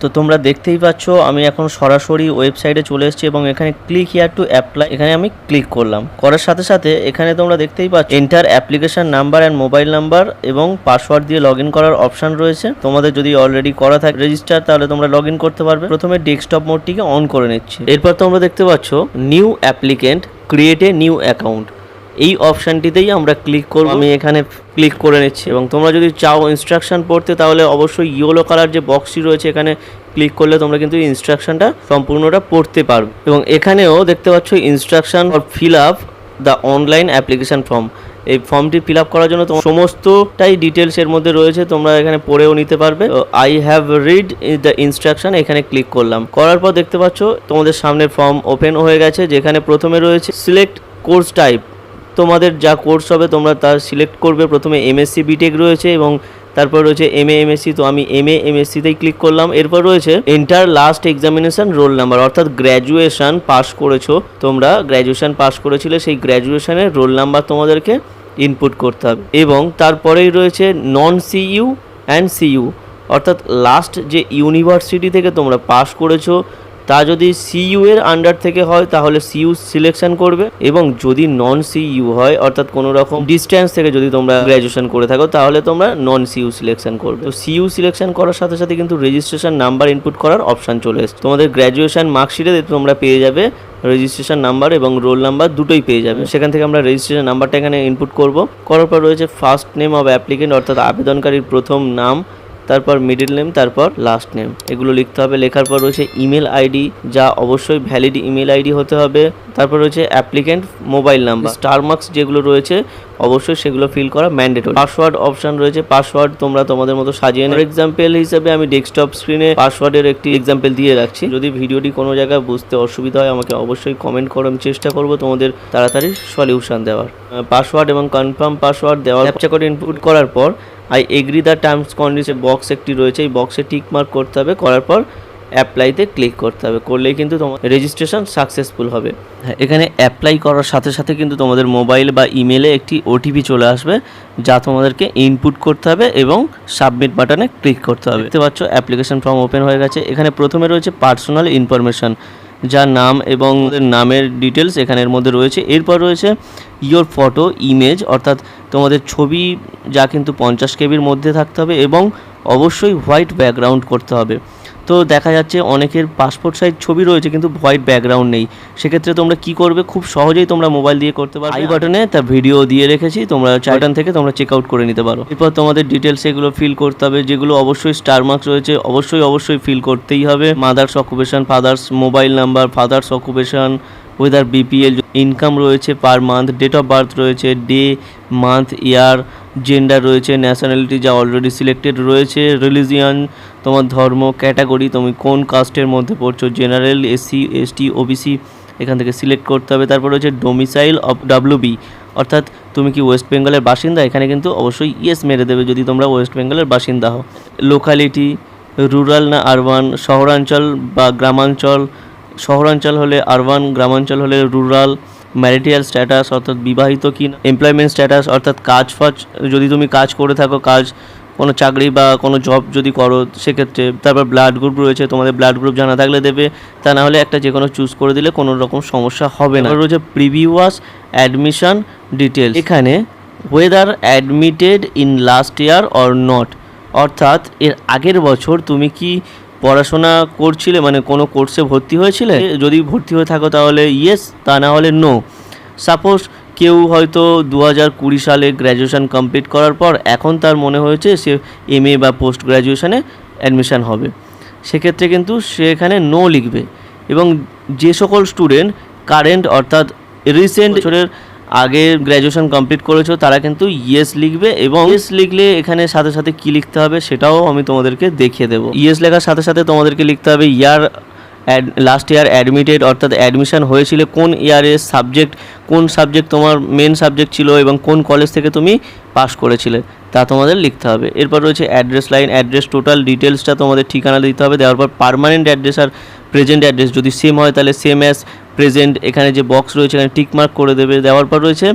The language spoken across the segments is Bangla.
তো তোমরা দেখতেই পাচ্ছ আমি এখন সরাসরি ওয়েবসাইটে চলে এসেছি এবং এখানে ক্লিক হিয়ার টু অ্যাপ্লাই এখানে আমি ক্লিক করলাম। করার সাথে সাথে এখানে তোমরা দেখতেই পাচ্ছ enter application number and mobile number এবং পাসওয়ার্ড দিয়ে লগ ইন করার অপশন রয়েছে। তোমাদের যদি অলরেডি করা থাকে রেজিস্টার তাহলে তোমরা লগ ইন করতে পারবে। প্রথমে ডেস্কটপ মোডটিকে অন করে নিচ্ছি। এরপর তোমরা দেখতে পাচ্ছ new applicant create a new account, এই অপশানটিতেই আমরা ক্লিক করব। আমি এখানে ক্লিক করে নিচ্ছি এবং তোমরা যদি চাও ইনস্ট্রাকশন পড়তে তাহলে অবশ্যই ইয়েলো কালার যে বক্সটি রয়েছে এখানে ক্লিক করলে তোমরা কিন্তু ইনস্ট্রাকশনটা সম্পূর্ণটা পড়তে পারবে। এবং এখানেও দেখতে পাচ্ছ instruction for fill up the online application form. এই ফর্মটি ফিল আপ করার জন্য তোমার সমস্তটাই ডিটেলস এর মধ্যে রয়েছে, তোমরা এখানে পড়েও নিতে পারবে। I have read the instruction এখানে ক্লিক করলাম। করার পর দেখতে পাচ্ছ তোমাদের সামনে ফর্ম ওপেন হয়ে গেছে, যেখানে প্রথমে রয়েছে সিলেক্ট কোর্স টাইপ। তোমাদের যা কোর্স হবে তোমরা তা সিলেক্ট করবে। প্রথমে এমএসসি বিটেক রয়েছে এবং তারপর রয়েছে এমএ এমএসসি, তো আমি এমএ এমএসসিতেই ক্লিক করলাম। এরপর রয়েছে enter last examination roll number, অর্থাৎ গ্র্যাজুয়েশন পাস করেছো তোমরা, গ্র্যাজুয়েশন পাস করেছিলে সেই গ্র্যাজুয়েশনের রোল নাম্বার তোমাদেরকে ইনপুট করতে হবে। এবং তারপরেই রয়েছে নন সিইউ অ্যান্ড সিইউ, অর্থাৎ লাস্ট যে ইউনিভার্সিটি থেকে তোমরা পাস করেছো তা যদি সিইউ এর আন্ডার থেকে হয় তাহলে সিইউ সিলেকশন করবে, এবং যদি নন সিইউ হয় অর্থাৎ কোনো রকম ডিস্টেন্স থেকে যদি তোমরা গ্র্যাজুয়েশন করে থাকো তাহলে তোমরা নন সিইউ সিলেকশন করবে। তো সিইউ সিলেকশন করার সাথে সাথে কিন্তু রেজিস্ট্রেশন নাম্বার ইনপুট করার অপশান চলে এসেছে। তোমাদের গ্র্যাজুয়েশন মার্কশিটে তোমরা পেয়ে যাবে রেজিস্ট্রেশন নাম্বার এবং রোল নাম্বার দুটোই পেয়ে যাবে। সেখান থেকে আমরা রেজিস্ট্রেশন নাম্বারটা এখানে ইনপুট করব। করার পর রয়েছে ফার্স্ট নেম অফ অ্যাপ্লিকেন্ট, অর্থাৎ আবেদনকারীর প্রথম নাম, তারপর মিডল নেম, তারপর লাস্ট নেম, এগুলো লিখতে হবে। লেখার পর রয়েছে ইমেল আইডি, যা অবশ্যই ভ্যালিড ইমেল আইডি হতে হবে। তারপর রয়েছে applicant mobile number, star marks যেগুলো রয়েছে অবশ্যই সেগুলো ফিল করা ম্যান্ডেটরি। পাসওয়ার্ড অপশন রয়েছে, পাসওয়ার্ড তোমরা তোমাদের মতো সাজিয়ে নেবে। এক্সাম্পল হিসেবে আমি ডেস্কটপ স্ক্রিনে পাসওয়ার্ডের একটি এক্সাম্পল দিয়ে রাখছি। যদি ভিডিওটি কোনো জায়গায় বুঝতে অসুবিধা হয় আমাকে অবশ্যই কমেন্ট করো, আমি চেষ্টা করবো তোমাদের তাড়াতাড়ি সলিউশন দেওয়ার। পাসওয়ার্ড এবং কনফার্ম পাসওয়ার্ড দেওয়ার ক্যাপচা কোড ইনপুট করার পর I agree the terms condition box একটি রয়েছে, এই বক্সে টিক মার্ক করতে হবে। করার পর অ্যাপ্লাইতে ক্লিক করতে হবে, করলেই কিন্তু তোমার রেজিস্ট্রেশন সাকসেসফুল হবে। হ্যাঁ, এখানে অ্যাপ্লাই করার সাথে সাথে কিন্তু তোমাদের মোবাইল বা ইমেলে একটি ওটিপি চলে আসবে, যা তোমাদেরকে ইনপুট করতে হবে এবং সাবমিট বাটনে ক্লিক করতে হবে। দেখতে পাচ্ছ অ্যাপ্লিকেশন ফর্ম ওপেন হয়ে গেছে। এখানে প্রথমে রয়েছে পার্সোনাল ইনফরমেশন, যা নাম এবং নামের ডিটেলস এখানের মধ্যে রয়েছে। এরপর রয়েছে ইয়োর ফটো ইমেজ, অর্থাৎ তোমাদের ছবি, যা কিন্তু 50 কেবির মধ্যে থাকতে হবে এবং অবশ্যই হোয়াইট ব্যাকগ্রাউন্ড করতে হবে। তো দেখা যাচ্ছে অনেকের পাসপোর্ট সাইজ ছবি রয়েছে কিন্তু হোয়াইট ব্যাকগ্রাউন্ড নেই, সেক্ষেত্রে তোমরা কি করবে, খুব সহজেই তোমরা মোবাইল দিয়ে করতে পারবে। আই বাটনে তার ভিডিও দিয়ে রেখেছি, তোমরা বাটন থেকে তোমরা চেক আউট করে নিতে পারো। এরপর তোমাদের ডিটেলস এগুলো ফিল করতে হবে, যেগুলো অবশ্যই স্টার মার্কস রয়েছে অবশ্যই ফিল করতেই হবে। Mother's occupation, father's mobile number, father's occupation, whether BPL, income রয়েছে per month, date of birth রয়েছে, ডে মান্থ ইয়ার, জেন্ডার রয়েছে, ন্যাশনালিটি যা অলরেডি সিলেক্টেড রয়েছে, রিলিজিয়ান তোমার ধর্ম, ক্যাটাগরি তুমি কোন কাস্টের মধ্যে পড়ছো, জেনারেল, এসসি এসটি ওবিসি এখান থেকে সিলেক্ট করতে হবে। তারপর রয়েছে ডোমিসাইল অফ ডাব্লিউবি, অর্থাৎ তুমি কি ওয়েস্ট বেঙ্গলের বাসিন্দা, এখানে কিন্তু অবশ্যই ইয়েস মেরে দেবে যদি তোমরা ওয়েস্ট বেঙ্গলের বাসিন্দা হও। লোকালিটি রুরাল না আরবান, শহরাঞ্চল বা গ্রামাঞ্চল, শহরাঞ্চল হলে আরবান, গ্রামাঞ্চল হলে রুরাল। ম্যারিটাল স্ট্যাটাস অর্থাৎ বিবাহিত কি না, এমপ্লয়মেন্ট স্ট্যাটাস অর্থাৎ কাজ ফাজ যদি তুমি কাজ করে থাকো, কাজ কোনো চাকরি বা কোনো জব যদি করো সেক্ষেত্রে। তারপর ব্লাড গ্রুপ রয়েছে, তোমাদের ব্লাড গ্রুপ জানা থাকলে দেবে, তা না হলে একটা যে কোনো চুজ করে দিলে কোনো রকম সমস্যা হবে না। রয়েছে প্রিভিয়াস অ্যাডমিশন ডিটেলস, এখানে weather admitted in last year or not, অর্থাৎ এর আগের বছর তুমি কি পড়াশোনা করছিলে, মানে কোনো কোর্সে ভর্তি হয়েছিলে, যদি ভর্তি হয়ে থাকো তাহলে ইয়েস, তা না হলে নো। সাপোজ কেউ হয়তো 2020 সালে গ্র্যাজুয়েশন কমপ্লিট করার পর এখন তার মনে হয়েছে সে এমএ বা পোস্ট গ্র্যাজুয়েশনে অ্যাডমিশান হবে, সেক্ষেত্রে কিন্তু সে এখানে নো লিখবে। এবং যে সকল স্টুডেন্ট কারেন্ট অর্থাৎ রিসেন্ট বছরের আগে গ্র্যাজুয়েশন কমপ্লিট করেছো তারা কিন্তু ইয়েস লিখবে। এবং ইয়েস লিখলে এখানে সাথে সাথে কি লিখতে হবে সেটাও আমি তোমাদেরকে দেখিয়ে দেবো। ইয়েস লেখার সাথে সাথে তোমাদেরকে লিখতে হবে ইয়ার লাস্ট ইয়ার অ্যাডমিটেড, অর্থাৎ অ্যাডমিশন হয়েছিল কোন ইয়ারে, সাবজেক্ট কোন সাবজেক্ট তোমার মেন সাবজেক্ট ছিল এবং কোন কলেজ থেকে তুমি পাস করেছিলে তা তোমাদের লিখতে হবে। এরপর রয়েছে অ্যাড্রেস লাইন, অ্যাড্রেস টোটাল ডিটেলসটা তোমাদের ঠিকানা দিতে হবে। দেওয়ার পর পার্মানেন্ট অ্যাড্রেস আর প্রেজেন্ট অ্যাড্রেস যদি সেম হয় তাহলে সেম অ্যাজ প্রেজেন্ট, এখানে যে বক্স রয়েছে এখানে টিক মার্ক করে দেবে। দেওয়ার পর রয়েছে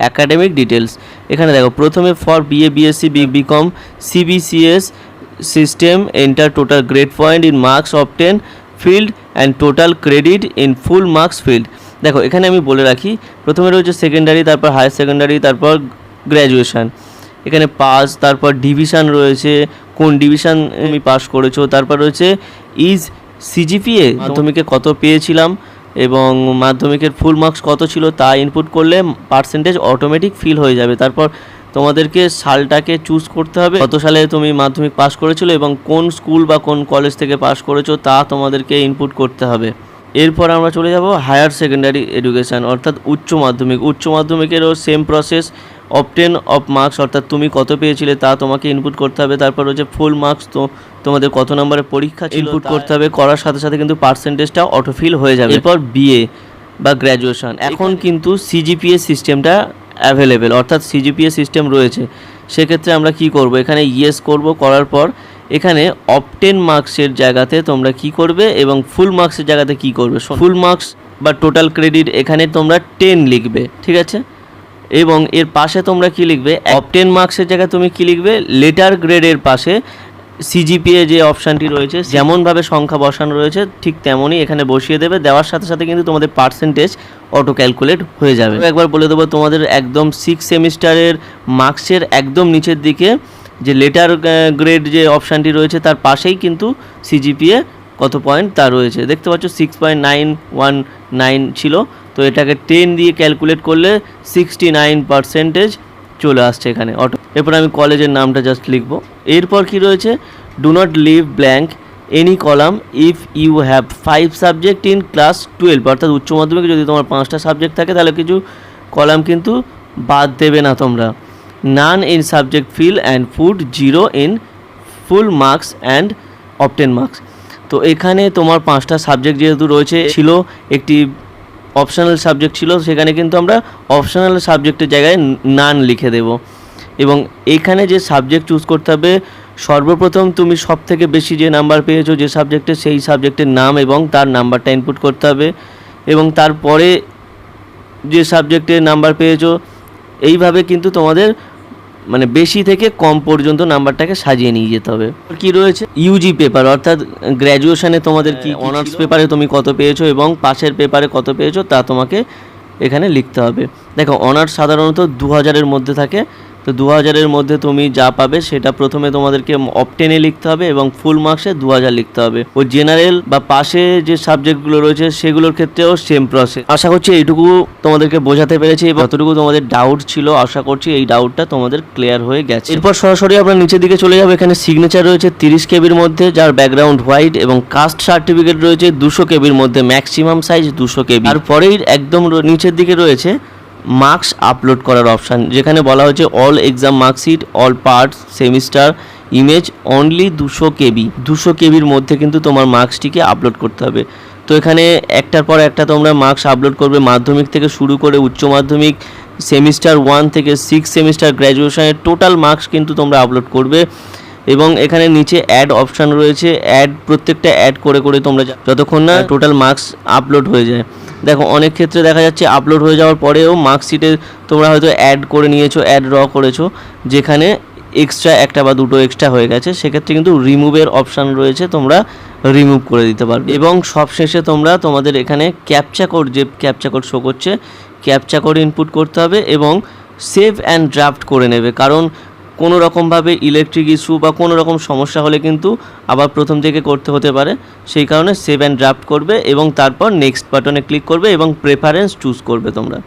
অ্যাকাডেমিক ডিটেলস, এখানে দেখো প্রথমে for BA BSc BCom CBCS system enter total grade point in marks obtain field and total credit in full marks field. দেখো এখানে আমি বলে রাখি, প্রথমে রয়েছে সেকেন্ডারি, তারপর হায়ার সেকেন্ডারি, তারপর গ্র্যাজুয়েশান। এখানে পাস, তারপর ডিভিশন রয়েছে, কোন ডিভিশন তুমি পাস করেছো, তারপর রয়েছে ইজ সিজিপিএ, মাধ্যমিকে কত পেয়েছিলাম এবং মাধ্যমিকের ফুল মার্কস কত ছিল তা ইনপুট করলে পার্সেন্টেজ অটোমেটিক ফিল হয়ে যাবে। তারপর তোমাদেরকে সালটাকে চুজ করতে হবে, কত সালে তুমি মাধ্যমিক পাস করেছিল এবং কোন স্কুল বা কোন কলেজ থেকে পাস করেছো তা তোমাদেরকে ইনপুট করতে হবে। এরপর আমরা চলে যাব হায়ার সেকেন্ডারি এডুকেশান অর্থাৎ উচ্চ মাধ্যমিক। উচ্চ মাধ্যমিকেরও same process, obtain of marks অর্থাৎ তুমি কত পেয়েছিলে তা তোমাকে ইনপুট করতে হবে। তারপর হচ্ছে ফুল মার্কস, তো তোমাদের কত নম্বরের পরীক্ষা ইনপুট করতে হবে। করার সাথে সাথে কিন্তু পার্সেন্টেজটা অটোফিল হয়ে যাবে। এরপর বিএ বা গ্র্যাজুয়েশন, এখন কিন্তু সিজিপিএ সিস্টেমটা অ্যাভেলেবেল অর্থাৎ সিজিপিএ সিস্টেম রয়েছে। সেক্ষেত্রে আমরা কি করব, এখানে ইয়েস করব, করার পর এখানে অবটেন মার্কসের জায়গাতে তোমরা কি করবে এবং ফুল মার্কসের জায়গাতে কি করবে। ফুল মার্কস বা টোটাল ক্রেডিট এখানে তোমরা 10 লিখবে, ঠিক আছে। এবং এর পাশে তোমরা কি লিখবে, অবটেন মার্কসের জায়গায় তুমি কি লিখবে, লেটার গ্রেডের পাশে সিজিপিএ যে অপশানটি রয়েছে যেমনভাবে সংখ্যা বসানো রয়েছে ঠিক তেমনই এখানে বসিয়ে দেবে। দেওয়ার সাথে সাথে কিন্তু তোমাদের পার্সেন্টেজ অটো ক্যালকুলেট হয়ে যাবে। একবার বলে দেবো, তোমাদের একদম 6 সেমিস্টারের মার্কসের একদম নিচের দিকে যে লেটার গ্রেড যে অপশানটি রয়েছে তার পাশেই কিন্তু সিজিপিএ কত পয়েন্ট তা রয়েছে, দেখতে পাচ্ছ 6.919 ছিল। তো এটাকে 10 দিয়ে ক্যালকুলেট করলে 69% চলে আসছে এখানে অটো। এরপর আমি কলেজের নামটা জাস্ট লিখব। এরপর কি রয়েছে, do not leave blank any column if you have 5 subject in class 12, অর্থাৎ উচ্চ মাধ্যমিকে যদি তোমার 5টা সাবজেক্ট থাকে তাহলে কিছু কলাম কিন্তু বাদ দেবে না তোমরা। None in subject fill and food 0 in full marks and obtain marks. তো এখানে তোমার 5টা সাবজেক্ট যেহেতু রয়েছে, ছিল একটি অপশনাল সাবজেক্ট ছিল, সেখানে কিন্তু আমরা অপশনাল সাবজেক্টের জায়গায় নান লিখে দেব। এবং এখানে যে সাবজেক্ট চুজ করতে হবে, সর্বপ্রথম তুমি সব থেকে বেশি যে নাম্বার পেয়েছো যে সাবজেক্টে, সেই সাবজেক্টের নাম এবং তার নাম্বারটা ইনপুট করতে হবে। এবং তারপরে যে সাবজেক্টের নাম্বার পেয়েছো, এইভাবে কিন্তু তোমাদের মানে বেশি থেকে কম পর্যন্ত নাম্বারটাকে সাজিয়ে নিয়ে যেতে হবে। কি রয়েছে, ইউজি পেপার অর্থাৎ গ্র্যাজুয়েশনে তোমাদের কি অনার্স পেপারে তুমি কত পেয়েছো এবং পাশের পেপারে কত পেয়েছো তা তোমাকে এখানে লিখতে হবে। দেখো অনার্স সাধারণত 2000-এর মধ্যে থাকে, তো 2000-এর মধ্যে তুমি যা পাবে সেটা প্রথমে তোমাদেরকে অবটেনে লিখতে হবে এবং ফুল মার্কসে 2000 লিখতে হবে। ও জেনারেল বা পাশে যে সাবজেক্টগুলো রয়েছে সেগুলোর ক্ষেত্রেও সেম প্রসেস। আশা করছি এইটুকু তোমাদেরকে বোঝাতে পেরেছি এবং যতটুকু তোমাদের ডাউট ছিল আশা করছি এই ডাউটটা তোমাদের ক্লিয়ার হয়ে গেছে। এরপর সরাসরি আমরা নিচের দিকে চলে যাবো। এখানে সিগনেচার রয়েছে 30 কেবির মধ্যে যার ব্যাকগ্রাউন্ড হোয়াইট এবং কাস্ট সার্টিফিকেট রয়েছে 200 কেবির মধ্যে, ম্যাক্সিমাম সাইজ 200 কেবি। তারপরেই একদম নিচের দিকে রয়েছে মার্কস আপলোড করার অপশান, যেখানে বলা হয়েছে all exam marksheet, all parts, semester, image only 200 কেবি। 200 কেবির মধ্যে কিন্তু তোমার মার্কসটিকে আপলোড করতে হবে। তো এখানে একটার পর একটা তোমরা মার্কস আপলোড করবে, মাধ্যমিক থেকে শুরু করে উচ্চ মাধ্যমিক, সেমিস্টার 1 থেকে 6 সেমিস্টার গ্র্যাজুয়েশনের টোটাল মার্কস কিন্তু তোমরা আপলোড করবে। এবং এখানে নিচে অ্যাড অপশান রয়েছে, অ্যাড প্রত্যেকটা অ্যাড করে করে তোমরা যতক্ষণ না টোটাল মার্কস আপলোড হয়ে যায়। দেখো অনেক ক্ষেত্রে দেখা যাচ্ছে আপলোড হয়ে যাওয়ার পরেও মার্কশিটে তোমরা হয়তো অ্যাড করে নিয়েছো, অ্যাড র করেছো, যেখানে এক্সট্রা একটা বা দুটো এক্সট্রা হয়ে গেছে, সেক্ষেত্রে কিন্তু রিমুভের অপশান রয়েছে, তোমরা রিমুভ করে দিতে পারবে। এবং সবশেষে তোমরা তোমাদের এখানে ক্যাপচা কোড, যে ক্যাপচা কোড শো করছে, ক্যাপচা কোড ইনপুট করতে হবে এবং সেভ অ্যান্ড ড্রাফট করে নেবে। কারণ কোনো রকমভাবে ইলেকট্রিক ইস্যু বা কোনো রকম সমস্যা হলে কিন্তু আবার প্রথম থেকে করতে হতে পারে, সেই কারণে সেভ অ্যান্ড ড্রাফট করবে এবং তারপর নেক্সট বাটনে ক্লিক করবে এবং প্রেফারেন্স চুজ করবে তোমরা।